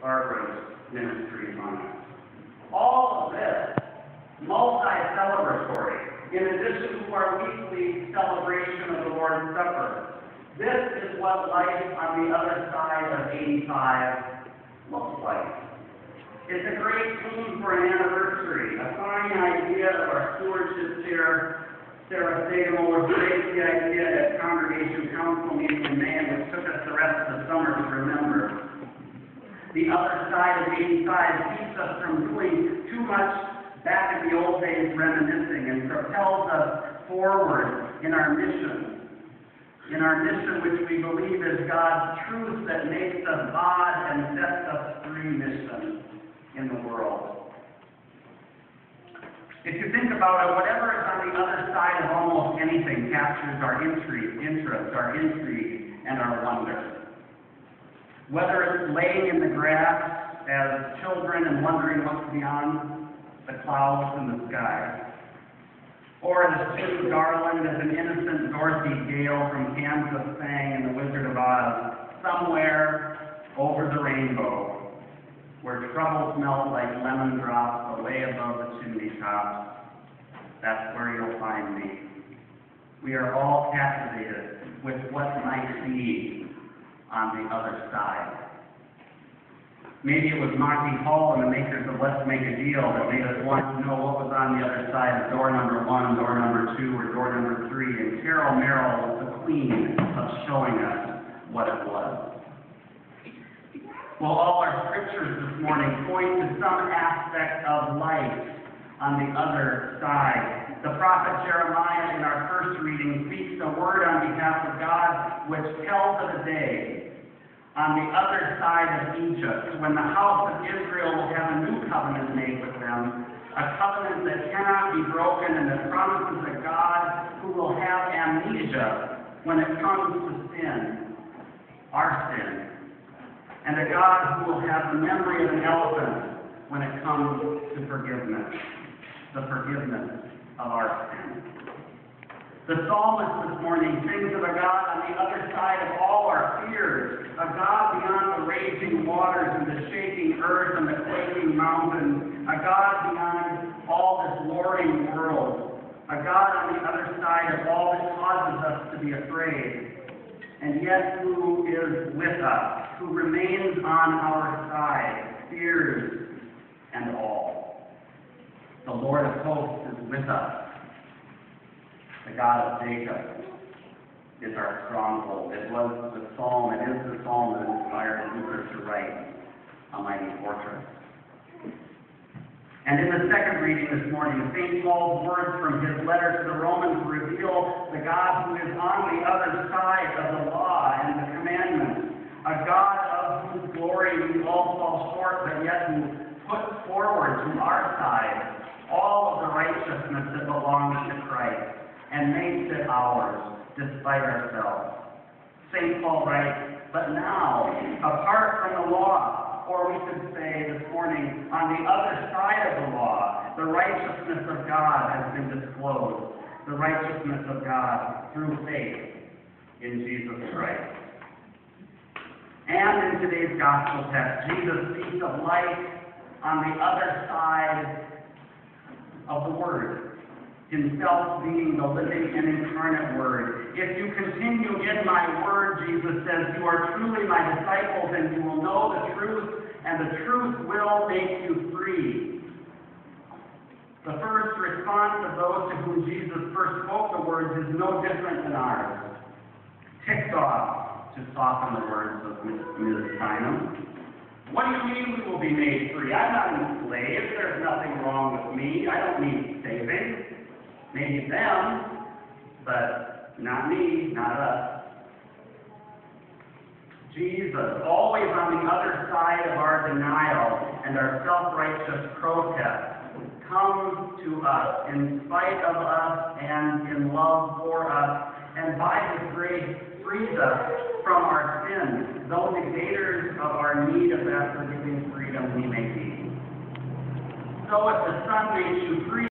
Barbara's ministry on it. All of this, multi-celebratory, in addition to our weekly celebration of the Lord's Supper. This is what life on the other side of 85 looks like. It's a great theme for an anniversary, a fine idea of our stewardship chair. Sarah Stagel was raised the idea at Congregation Council meeting in May, which took us the rest of the summer to remember. The other side of 85 keeps us from doing too much back in the old days reminiscing and propels us forward in our mission. In our mission, which we believe is God's truth that makes us odd and sets us free mission in the world. If you think about it, whatever is on the other side of almost anything captures our interest, our intrigue, and our wonder. Whether it's laying in the grass as children and wondering what's beyond the clouds and the sky, or as Jim Garland, as an innocent Dorothy Gale from Kansas sang in The Wizard of Oz, somewhere over the rainbow, where troubles melt like lemon drops away above the chimney tops, that's where you'll find me. We are all captivated with what might be on the other side. Maybe it was Monty Hall and the makers of Let's Make a Deal that made us want to know what was on the other side of door number 1, door number 2, or door number 3, and Carol Merrill was the queen of showing us what it was. Well, all our scriptures this morning point to some aspect of life on the other side. The prophet Jeremiah in our first reading speaks a word on behalf of God which tells of a day on the other side of Egypt, when the house of Israel will have a new covenant made with them, a covenant that cannot be broken and that promises a God who will have amnesia when it comes to sin, our sin, and a God who will have the memory of an elephant when it comes to forgiveness, the forgiveness of our sin. The psalmist this morning sings of a God on the other side of all our fears, a God beyond the raging waters and the shaking earth and the quaking mountains, a God beyond all this warring world, a God on the other side of all that causes us to be afraid, and yet who is with us, who remains on our side, fears and all. The Lord of hosts is with us. The God of Jacob is our stronghold. It was the psalm, it is the psalm that inspired Luther to write A Mighty Fortress. And in the second reading this morning, St. Paul's words from his letter to the Romans reveal the God who is on the other side of the law and the commandments, a God of whose glory we all fall short, but yet who puts forward to our side all of the righteousness that belongs to Christ and makes it ours, despite ourselves. St. Paul writes, but now, apart from the law, or we could say this morning, on the other side of the law, the righteousness of God has been disclosed, the righteousness of God through faith in Jesus Christ. And in today's gospel text, Jesus speaks of life on the other side of the Word, himself being the living and incarnate Word. If you continue in my word, Jesus says, you are truly my disciples, and you will know the truth, and the truth will make you free. The first response of those to whom Jesus first spoke the words is no different than ours. Ticked off, to soften the words of Ms. Simon. What do you mean we will be made free? I'm not enslaved. There's nothing wrong with me. I don't need saving. Maybe them, but not me, not us. Jesus, always on the other side of our denial and our self-righteous protest, comes to us in spite of us and in love for us, and by his grace frees us from our sins, though negators of our need of that forgiving freedom we may be. So if the Son makes you free,